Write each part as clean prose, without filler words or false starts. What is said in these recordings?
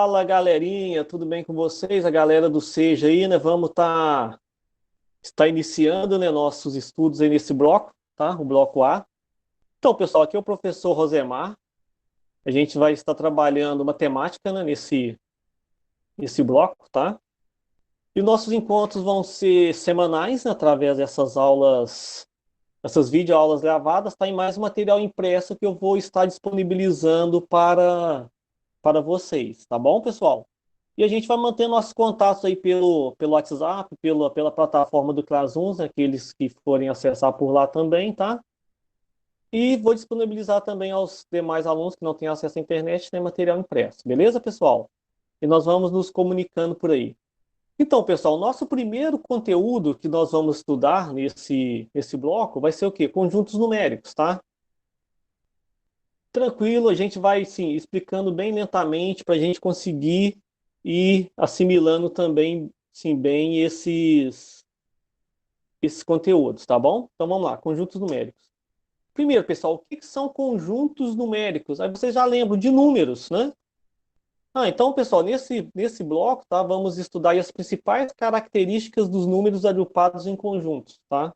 Fala, galerinha, tudo bem com vocês? A galera do Seja aí, né? Vamos estar iniciando, né, nossos estudos aí nesse bloco, tá? O bloco A. Então, pessoal, aqui é o professor Rosemar. A gente vai estar trabalhando matemática, né, nesse bloco, tá? E nossos encontros vão ser semanais, né, através dessas aulas, essas videoaulas gravadas, tá? E mais material impresso que eu vou estar disponibilizando para vocês, tá bom, pessoal? E a gente vai manter nossos contatos aí pelo WhatsApp, pela plataforma do Classrooms, né, aqueles que forem acessar por lá também, tá? E vou disponibilizar também aos demais alunos que não têm acesso à internet, né, material impresso. Beleza, pessoal? E nós vamos nos comunicando por aí. Então, pessoal, nosso primeiro conteúdo que nós vamos estudar nesse bloco vai ser o quê? Conjuntos numéricos, tá? Tranquilo, a gente vai, sim, explicando bem lentamente para a gente conseguir ir assimilando também, sim, bem esses conteúdos, tá bom? Então vamos lá, conjuntos numéricos. Primeiro, pessoal, o que que são conjuntos numéricos? Aí vocês já lembram de números, né? Então, pessoal, nesse bloco, tá, vamos estudar aí as principais características dos números agrupados em conjuntos, tá?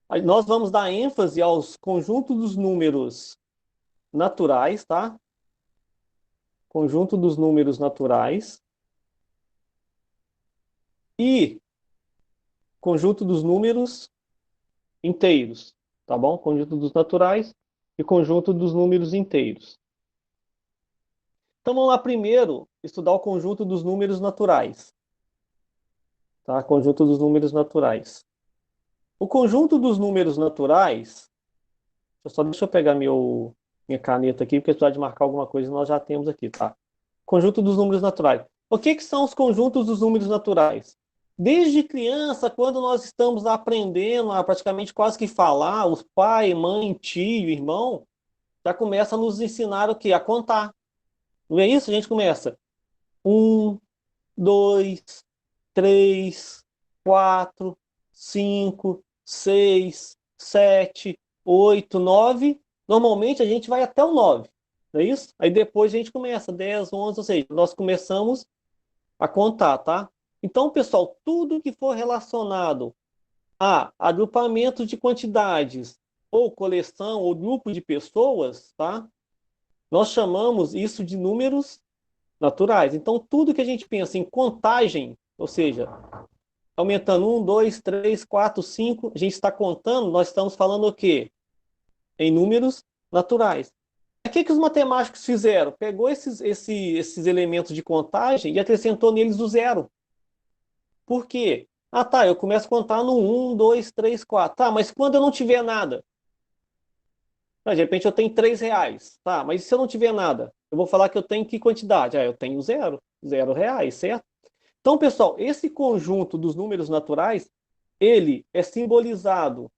Aí nós vamos dar ênfase aos conjuntos dos números naturais, tá? Conjunto dos números naturais e conjunto dos números inteiros, tá bom? Conjunto dos naturais e conjunto dos números inteiros. Então vamos lá primeiro estudar o conjunto dos números naturais, tá? Conjunto dos números naturais. O conjunto dos números naturais, deixa eu pegar minha caneta aqui, porque se precisar de marcar alguma coisa, nós já temos aqui, tá? Conjunto dos números naturais. O que que são os conjuntos dos números naturais? Desde criança, quando nós estamos aprendendo a praticamente quase que falar, os pai, mãe, tio, irmão, já começa a nos ensinar o quê? A contar. Não é isso? A gente começa. Um, dois, três, quatro, cinco, seis, sete, oito, nove. Normalmente a gente vai até o nove. Não é isso? Aí depois a gente começa 10, 11, ou seja, nós começamos a contar, tá? Então, pessoal, tudo que for relacionado a agrupamento de quantidades, ou coleção, ou grupo de pessoas, tá? Nós chamamos isso de números naturais. Então, tudo que a gente pensa em contagem, ou seja, aumentando um, dois, três, quatro, cinco, a gente está contando, nós estamos falando o quê? Em números naturais. O que os matemáticos fizeram? Pegou esses elementos de contagem e acrescentou neles o zero. Por quê? Ah, tá, eu começo a contar no um, 2, 3, 4. Tá, mas quando eu não tiver nada? De repente eu tenho R$ 3. Tá, mas se eu não tiver nada? Eu vou falar que eu tenho que quantidade? Eu tenho zero. R$ 0, certo? Então, pessoal, esse conjunto dos números naturais, ele é simbolizado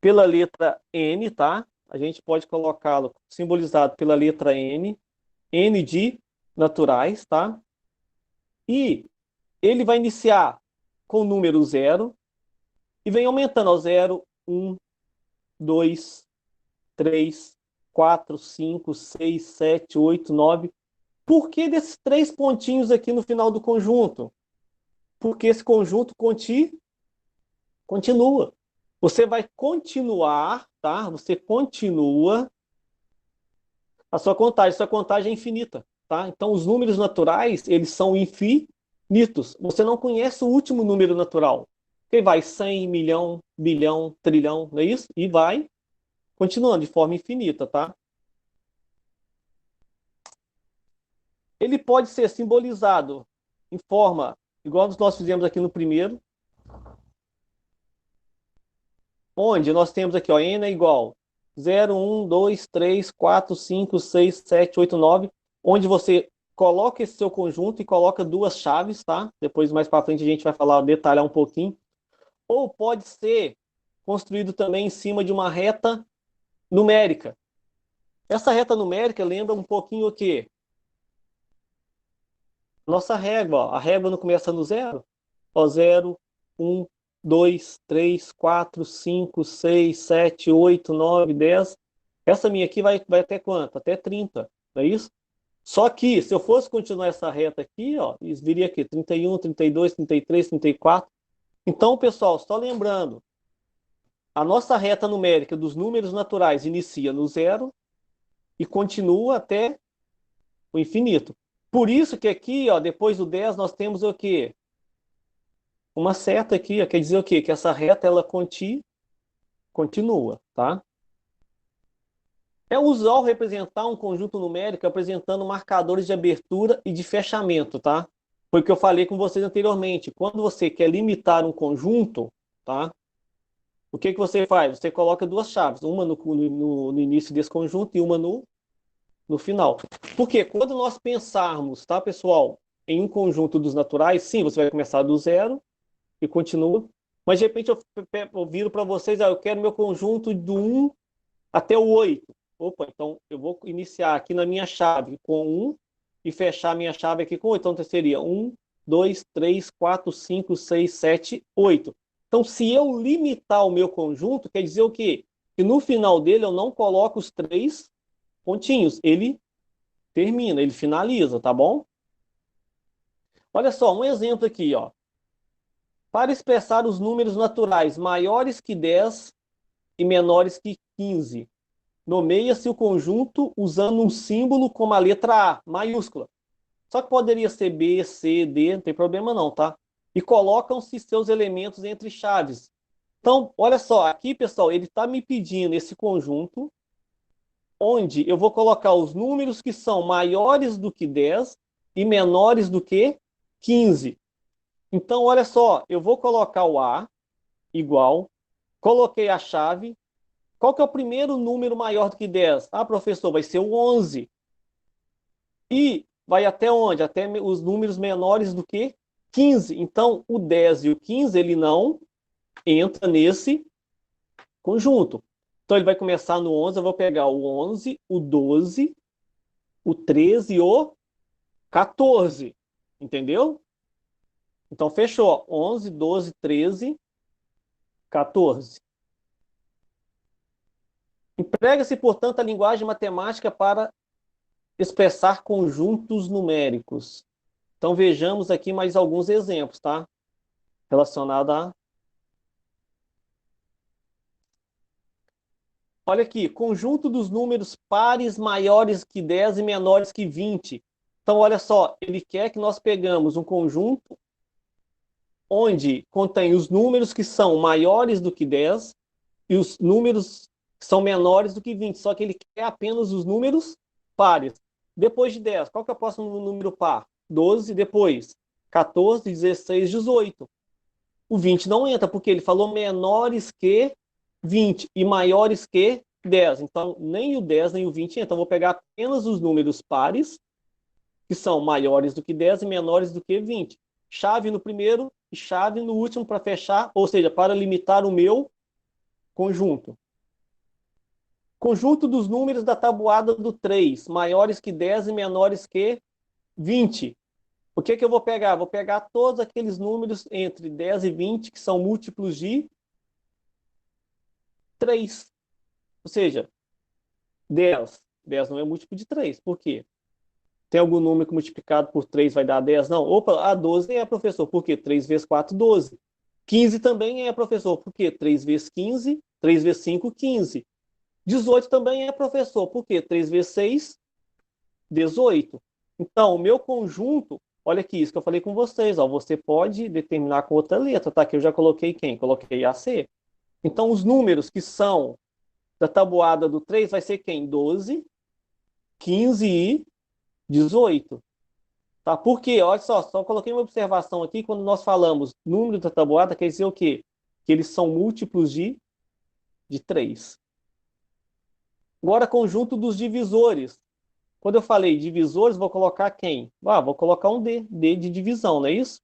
pela letra N, tá? A gente pode colocá-lo simbolizado pela letra N, N de naturais, tá? E ele vai iniciar com o número zero e vem aumentando ao zero, um, 2, 3, 4, 5, 6, 7, 8, 9. Por que desses três pontinhos aqui no final do conjunto? Porque esse conjunto continua. Você vai continuar, tá? Você continua sua contagem é infinita, tá? Então, os números naturais, eles são infinitos. Você não conhece o último número natural. Que vai 100, milhão, bilhão, trilhão, não é isso? E vai continuando de forma infinita, tá? Ele pode ser simbolizado em forma, igual nós fizemos aqui no primeiro, onde nós temos aqui, ó, n é igual 0, 1, 2, 3, 4, 5, 6, 7, 8, 9, onde você coloca esse seu conjunto e coloca duas chaves, tá? Depois, mais para frente, a gente vai falar, detalhar um pouquinho. Ou pode ser construído também em cima de uma reta numérica. Essa reta numérica lembra um pouquinho o quê? Nossa régua, ó. A régua não começa no zero? Ó, 0, 1, 2, 3, 4, 5, 6, 7, 8, 9, 10. Essa minha aqui vai até quanto? Até 30, não é isso? Só que, se eu fosse continuar essa reta aqui, ó, isso viria aqui, 31, 32, 33, 34. Então, pessoal, só lembrando, a nossa reta numérica dos números naturais inicia no zero e continua até o infinito. Por isso que aqui, ó, depois do 10, nós temos o quê? Uma seta aqui, ó, quer dizer o quê? Que essa reta, ela continua, tá? É usual representar um conjunto numérico apresentando marcadores de abertura e de fechamento, tá? Foi o que eu falei com vocês anteriormente. Quando você quer limitar um conjunto, tá? O que que você faz? Você coloca duas chaves, uma no início desse conjunto e uma no final. Porque quando nós pensarmos, tá, pessoal, em um conjunto dos naturais, sim, você vai começar do zero e continua. Mas de repente eu viro para vocês, eu quero meu conjunto do um até o 8. Opa, então eu vou iniciar aqui na minha chave com um e fechar a minha chave aqui com 8. Então seria 1, 2, 3, 4, 5, 6, 7, 8. Então, se eu limitar o meu conjunto, quer dizer o quê? Que no final dele eu não coloco os três pontinhos. Ele termina, ele finaliza, tá bom? Olha só, um exemplo aqui, ó. Para expressar os números naturais maiores que 10 e menores que 15, nomeia-se o conjunto usando um símbolo como a letra A, maiúscula. Só que poderia ser B, C, D, não tem problema não, tá? E colocam-se seus elementos entre chaves. Então, olha só, aqui, pessoal, ele está me pedindo esse conjunto, onde eu vou colocar os números que são maiores do que 10 e menores do que 15. Então, olha só, eu vou colocar o A igual, coloquei a chave. Qual que é o primeiro número maior do que 10? Ah, professor, vai ser o 11. E vai até onde? Até os números menores do que 15. Então, o 10 e o 15, ele não entra nesse conjunto. Então, ele vai começar no 11, eu vou pegar o 11, o 12, o 13 e o 14. Entendeu? Então, fechou. 11, 12, 13, 14. Emprega-se, portanto, a linguagem matemática para expressar conjuntos numéricos. Então, vejamos aqui mais alguns exemplos, tá? Relacionado a. Olha aqui, conjunto dos números pares maiores que 10 e menores que 20. Então, olha só, ele quer que nós pegamos um conjunto onde contém os números que são maiores do que 10 e os números que são menores do que 20. Só que ele quer apenas os números pares. Depois de 10, qual que é o próximo número par? 12, depois 14, 16, 18. O 20 não entra, porque ele falou menores que 20 e maiores que 10. Então, nem o 10 nem o 20 entra. Então, vou pegar apenas os números pares, que são maiores do que 10 e menores do que 20. Chave no primeiro e chave no último para fechar, ou seja, para limitar o meu conjunto. Conjunto dos números da tabuada do 3, maiores que 10 e menores que 20. O que que eu vou pegar? Vou pegar todos aqueles números entre 10 e 20 que são múltiplos de 3. Ou seja, 10. 10 não é múltiplo de 3. Por quê? Tem algum número que multiplicado por 3 vai dar 10? Não. Opa, a 12 é, professor. Por quê? 3 vezes 4, 12. 15 também é, professor. Por quê? 3 vezes 15, 3 vezes 5, 15. 18 também é, professor. Por quê? 3 vezes 6, 18. Então, o meu conjunto, olha aqui, isso que eu falei com vocês, ó, você pode determinar com outra letra, tá? Aqui eu já coloquei quem? Coloquei AC. Então, os números que são da tabuada do 3 vai ser quem? 12, 15 e 18. Tá? Por quê? Olha só coloquei uma observação aqui, quando nós falamos número da tabuada, quer dizer o quê? Que eles são múltiplos de 3. Agora, conjunto dos divisores. Quando eu falei divisores, vou colocar quem? Ah, vou colocar um D, D de divisão, não é isso?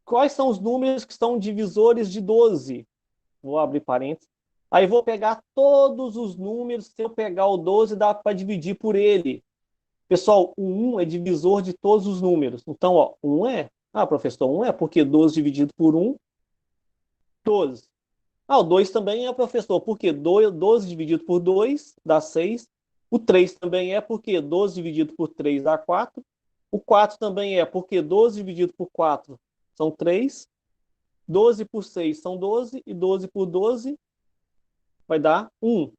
Quais são os números que são divisores de 12? Vou abrir parênteses. Aí vou pegar todos os números, se eu pegar o 12, dá para dividir por ele. Pessoal, o 1 é divisor de todos os números. Então, ó, 1 é. Ah, professor, 1 é porque 12 dividido por 1, 12. Ah, o 2 também é, professor, porque 12 dividido por 2 dá 6. O 3 também é porque 12 dividido por 3 dá 4. O 4 também é porque 12 dividido por 4 são 3. 12 por 6 são 12. E 12 por 12 vai dar 1.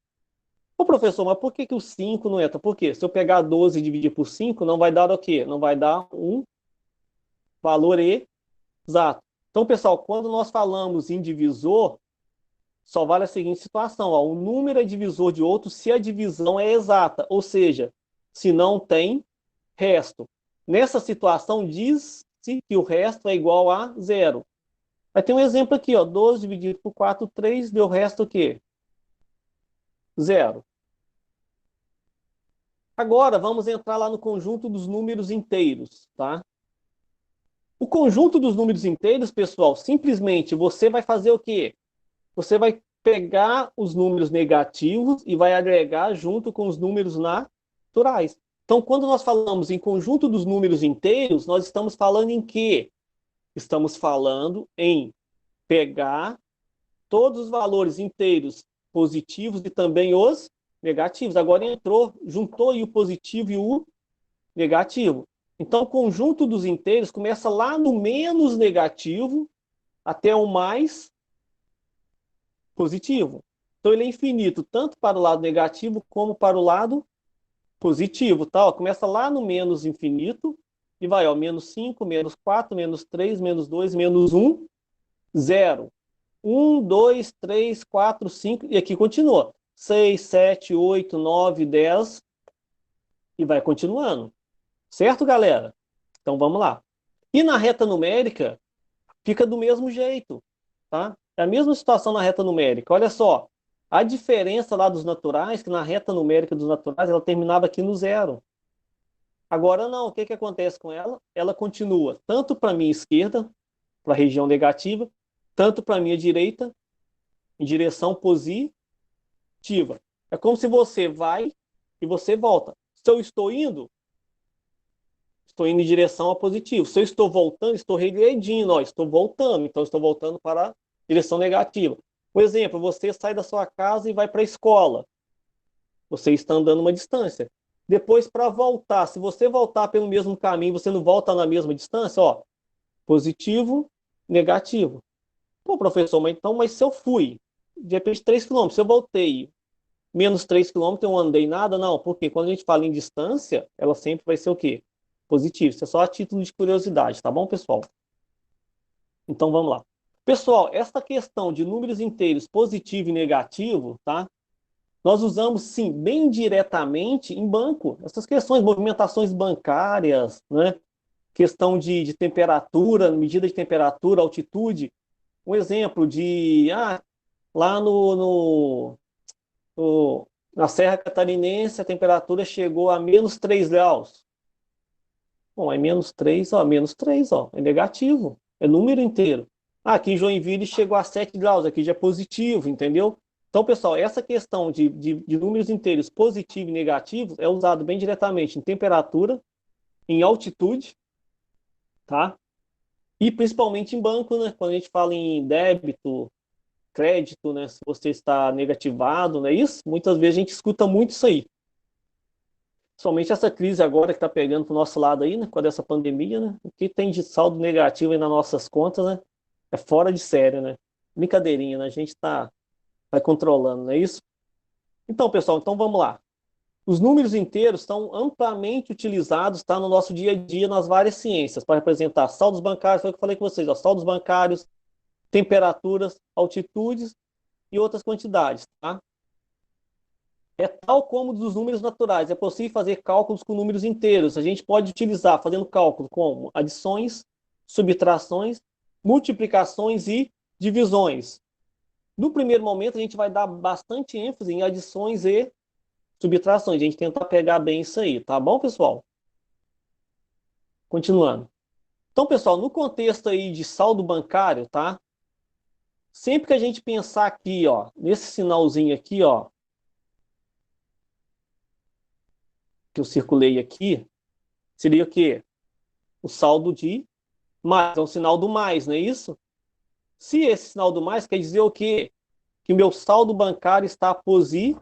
Ô, professor, mas por que que o 5 não entra? Por quê? Se eu pegar 12 e dividir por 5, não vai dar o quê? Não vai dar um valor exato. Então, pessoal, quando nós falamos em divisor, só vale a seguinte situação: ó, um número é divisor de outro se a divisão é exata, ou seja, se não tem resto. Nessa situação, diz-se que o resto é igual a zero. Vai ter um exemplo aqui, ó, 12 dividido por 4, 3, deu o resto o quê? Zero. Agora, vamos entrar lá no conjunto dos números inteiros, tá? O conjunto dos números inteiros, pessoal, simplesmente você vai fazer o quê? Você vai pegar os números negativos e vai agregar junto com os números naturais. Então, quando nós falamos em conjunto dos números inteiros, nós estamos falando em quê? Estamos falando em pegar todos os valores inteiros positivos e também os negativos. Agora entrou, juntou aí o positivo e o negativo. Então, o conjunto dos inteiros começa lá no menos negativo até o mais positivo. Então, ele é infinito, tanto para o lado negativo como para o lado positivo. Tá? Ó, começa lá no menos infinito e vai, ó, menos 5, menos 4, menos 3, menos 2, menos 1, 0. 1, 2, 3, 4, 5, e aqui continua. 6, 7, 8, 9, 10, e vai continuando. Certo, galera? Então vamos lá. E na reta numérica, fica do mesmo jeito, tá? É a mesma situação na reta numérica. Olha só, a diferença lá dos naturais, que na reta numérica dos naturais, ela terminava aqui no zero. Agora não, o que que acontece com ela? Ela continua tanto para a minha esquerda, para a região negativa, tanto para a minha direita, em direção positiva. É como se você vai e você volta. Se eu estou indo em direção a positivo. Se eu estou voltando, estou regredindo, ó, estou voltando, então estou voltando para a direção negativa. Por exemplo, você sai da sua casa e vai para a escola. Você está andando uma distância. Depois, para voltar, se você voltar pelo mesmo caminho, você não volta na mesma distância, ó, positivo, negativo. Pô, professor, mas se eu fui, de repente 3 quilômetros, se eu voltei menos 3 quilômetros, eu não andei nada? Não, porque quando a gente fala em distância, ela sempre vai ser o quê? Positivo. Isso é só a título de curiosidade, tá bom, pessoal? Então vamos lá. Pessoal, essa questão de números inteiros positivo e negativo, tá? Nós usamos, sim, bem diretamente em banco. Essas questões, movimentações bancárias, né? Questão de temperatura, medida de temperatura, altitude. Um exemplo de, lá na Serra Catarinense, a temperatura chegou a menos 3 graus. Bom, é menos 3, ó, menos 3, ó, é negativo, é número inteiro. Aqui em Joinville chegou a 7 graus, aqui já é positivo, entendeu? Então, pessoal, essa questão de números inteiros positivo e negativo é usado bem diretamente em temperatura, em altitude, tá? E principalmente em banco, né? Quando a gente fala em débito, crédito, né? Se você está negativado, não é isso? Muitas vezes a gente escuta muito isso aí. Somente essa crise agora que está pegando para o nosso lado aí, né? Com essa pandemia, né? O que tem de saldo negativo aí nas nossas contas, né? É fora de sério, né? Brincadeirinha, né? A gente vai controlando, não é isso? Então, pessoal, então vamos lá. Os números inteiros estão amplamente utilizados, tá, no nosso dia a dia nas várias ciências para representar saldos bancários, foi o que eu falei com vocês, ó, saldos bancários, temperaturas, altitudes e outras quantidades, tá? É tal como dos números naturais, é possível fazer cálculos com números inteiros. A gente pode utilizar fazendo cálculo como adições, subtrações, multiplicações e divisões. No primeiro momento, a gente vai dar bastante ênfase em adições e subtrações. A gente tentar pegar bem isso aí, tá bom, pessoal? Continuando. Então, pessoal, no contexto aí de saldo bancário, tá? Sempre que a gente pensar aqui, ó, nesse sinalzinho aqui, ó, que eu circulei aqui, seria o quê? O saldo de mais, é um sinal do mais, não é isso? Se esse sinal do mais quer dizer o quê? Que o meu saldo bancário está positivo.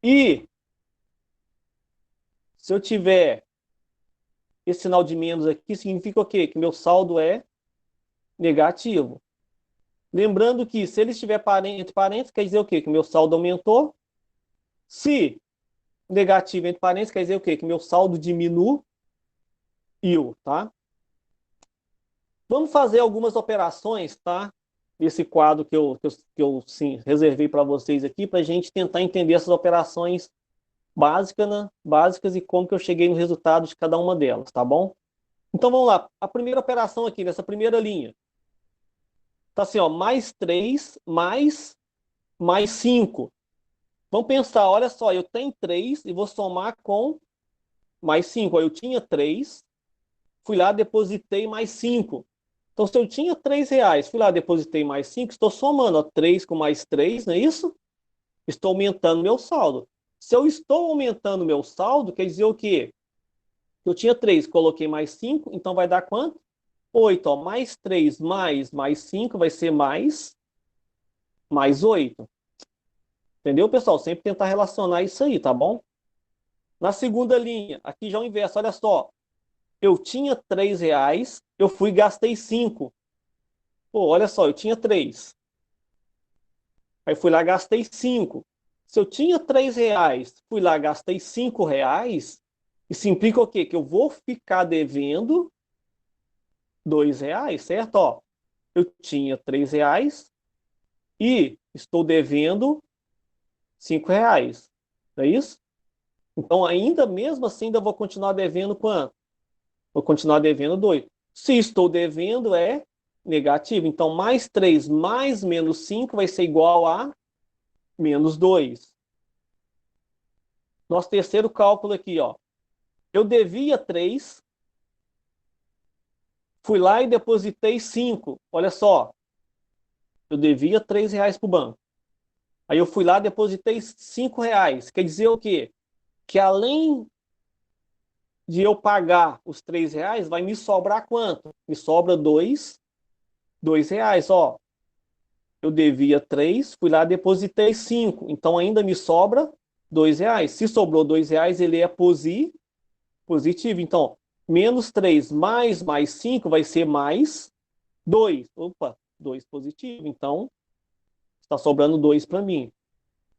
E se eu tiver esse sinal de menos aqui, significa o quê? Que meu saldo é negativo. Lembrando que se ele estiver entre parênteses, quer dizer o quê? Que meu saldo aumentou. Se negativo entre parênteses, quer dizer o quê? Que meu saldo diminuiu, tá? Vamos fazer algumas operações, tá? Esse quadro que eu sim, reservei para vocês aqui, para a gente tentar entender essas operações básicas, né? Básicas e como que eu cheguei no resultado de cada uma delas, tá bom? Então vamos lá. A primeira operação aqui, nessa primeira linha, tá assim, ó, mais 3 mais 5. Vamos pensar, olha só, eu tenho 3 e vou somar com mais 5. Ó, eu tinha 3, fui lá, depositei mais 5. Então, se eu tinha R$ 3, fui lá, depositei mais 5, estou somando, ó, 3 com mais 3, não é isso? Estou aumentando meu saldo. Se eu estou aumentando meu saldo, quer dizer o quê? Eu tinha 3, coloquei mais 5, então vai dar quanto? 8, ó, mais 3 mais 5 vai ser mais 8. Entendeu, pessoal? Sempre tentar relacionar isso aí, tá bom? Na segunda linha, aqui já é o inverso, olha só. Eu tinha R$ 3, eu fui e gastei 5. Pô, olha só, eu tinha 3. Aí fui lá, gastei 5. Se eu tinha R$ 3, fui lá, gastei R$ 5, isso implica o quê? Que eu vou ficar devendo R$ 2, certo? Ó, eu tinha R$ 3 e estou devendo R$ 5. Não é isso? Então, ainda mesmo assim, ainda vou continuar devendo quanto? Vou continuar devendo 2. Se estou devendo, é negativo. Então, mais 3 mais menos 5 vai ser igual a menos 2. Nosso terceiro cálculo aqui, ó. Eu devia 3, fui lá e depositei 5. Olha só, eu devia R$ 3 para o banco. Aí eu fui lá e depositei R$ 5. Quer dizer o quê? Que além de eu pagar os R$ 3, vai me sobrar quanto? Me sobra dois reais, ó. Eu devia 3, fui lá e depositei 5. Então ainda me sobra R$ 2. Se sobrou R$ 2, ele é positivo. Então, menos 3 mais 5 vai ser mais 2. Opa, 2 positivo. Então, está sobrando 2 para mim.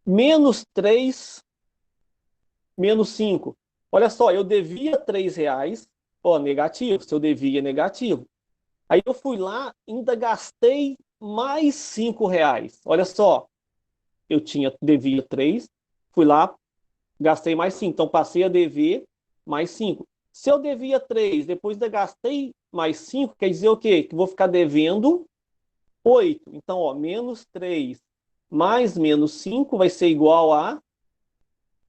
Menos 3 menos 5. Olha só, eu devia R$ 3. Ó, negativo. Se eu devia, negativo. Aí eu fui lá, ainda gastei mais R$ 5. Olha só, devia 3, fui lá, gastei mais 5. Então passei a dever mais 5. Se eu devia 3, depois ainda gastei mais 5, quer dizer o quê? Que vou ficar devendo 8. Então, ó, menos 3 mais menos 5 vai ser igual a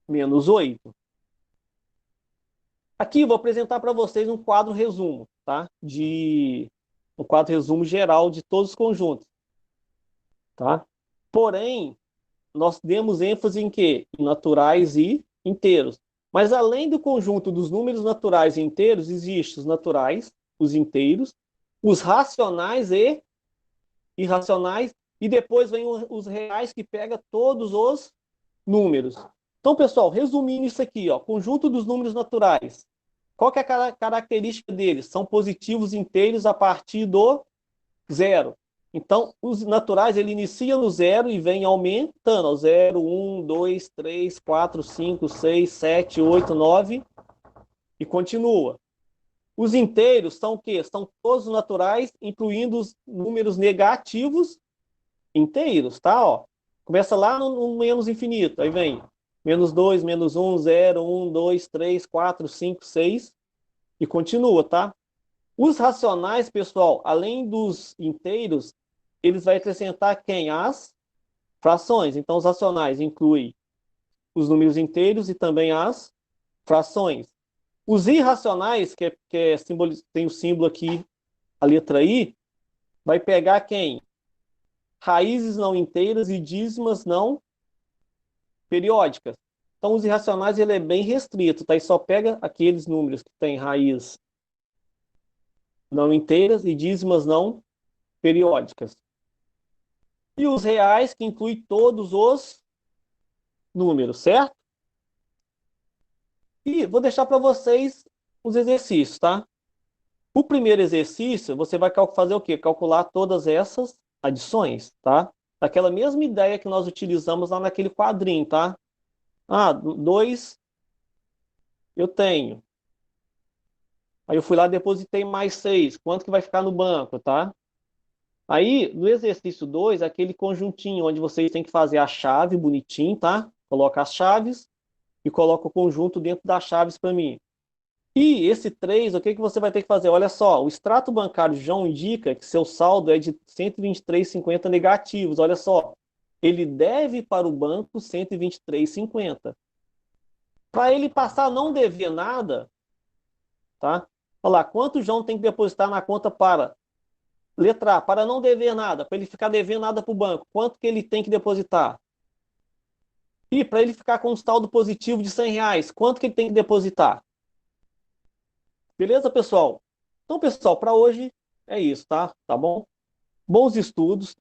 menos 8. Aqui vou apresentar para vocês um quadro resumo, tá? Um quadro resumo geral de todos os conjuntos, tá? Porém, nós demos ênfase em quê? Em naturais e inteiros. Mas além do conjunto dos números naturais e inteiros, existem os naturais, os inteiros, os racionais e irracionais, e depois vem os reais que pega todos os números. Então, pessoal, resumindo isso aqui, ó, conjunto dos números naturais. Qual que é a característica deles? São positivos inteiros a partir do zero. Então, os naturais, ele inicia no zero e vem aumentando. Ó, 0, 1, 2, 3, 4, 5, 6, 7, 8, 9 e continua. Os inteiros são o quê? São todos os naturais, incluindo os números negativos inteiros, tá? Ó, começa lá no menos infinito. Aí vem menos 2, menos 1, 0, 1, 2, 3, 4, 5, 6 e continua, tá? Os racionais, pessoal, além dos inteiros, eles vão acrescentar quem? As frações. Então, os racionais incluem os números inteiros e também as frações. Os irracionais, tem o símbolo aqui, a letra I, vai pegar quem? Raízes não inteiras e dízimas não periódicas. Então, os irracionais ele é bem restrito, tá? E só pega aqueles números que têm raiz não inteiras e dízimas não periódicas. E os reais, que inclui todos os números, certo? E vou deixar para vocês os exercícios, tá? O primeiro exercício, você vai fazer o quê? Calcular todas essas adições, tá? Daquela mesma ideia que nós utilizamos lá naquele quadrinho, tá? Ah, 2 eu tenho. Aí eu fui lá, depositei mais 6. Quanto que vai ficar no banco, tá? Aí, no exercício 2, aquele conjuntinho onde vocês têm que fazer a chave bonitinho, tá? Coloca as chaves e coloca o conjunto dentro das chaves para mim. E esse 3, o que que você vai ter que fazer? Olha só, o extrato bancário de João indica que seu saldo é de 123,50 negativos. Olha só, ele deve para o banco 123,50. Para ele passar a não dever nada, tá? Olha lá, quanto o João tem que depositar na conta para? Letra A, para não dever nada, para ele ficar devendo nada para o banco, quanto que ele tem que depositar? E para ele ficar com um saldo positivo de R$ 100, quanto que ele tem que depositar? Beleza, pessoal? Então, pessoal, para hoje é isso, tá? Tá bom? Bons estudos.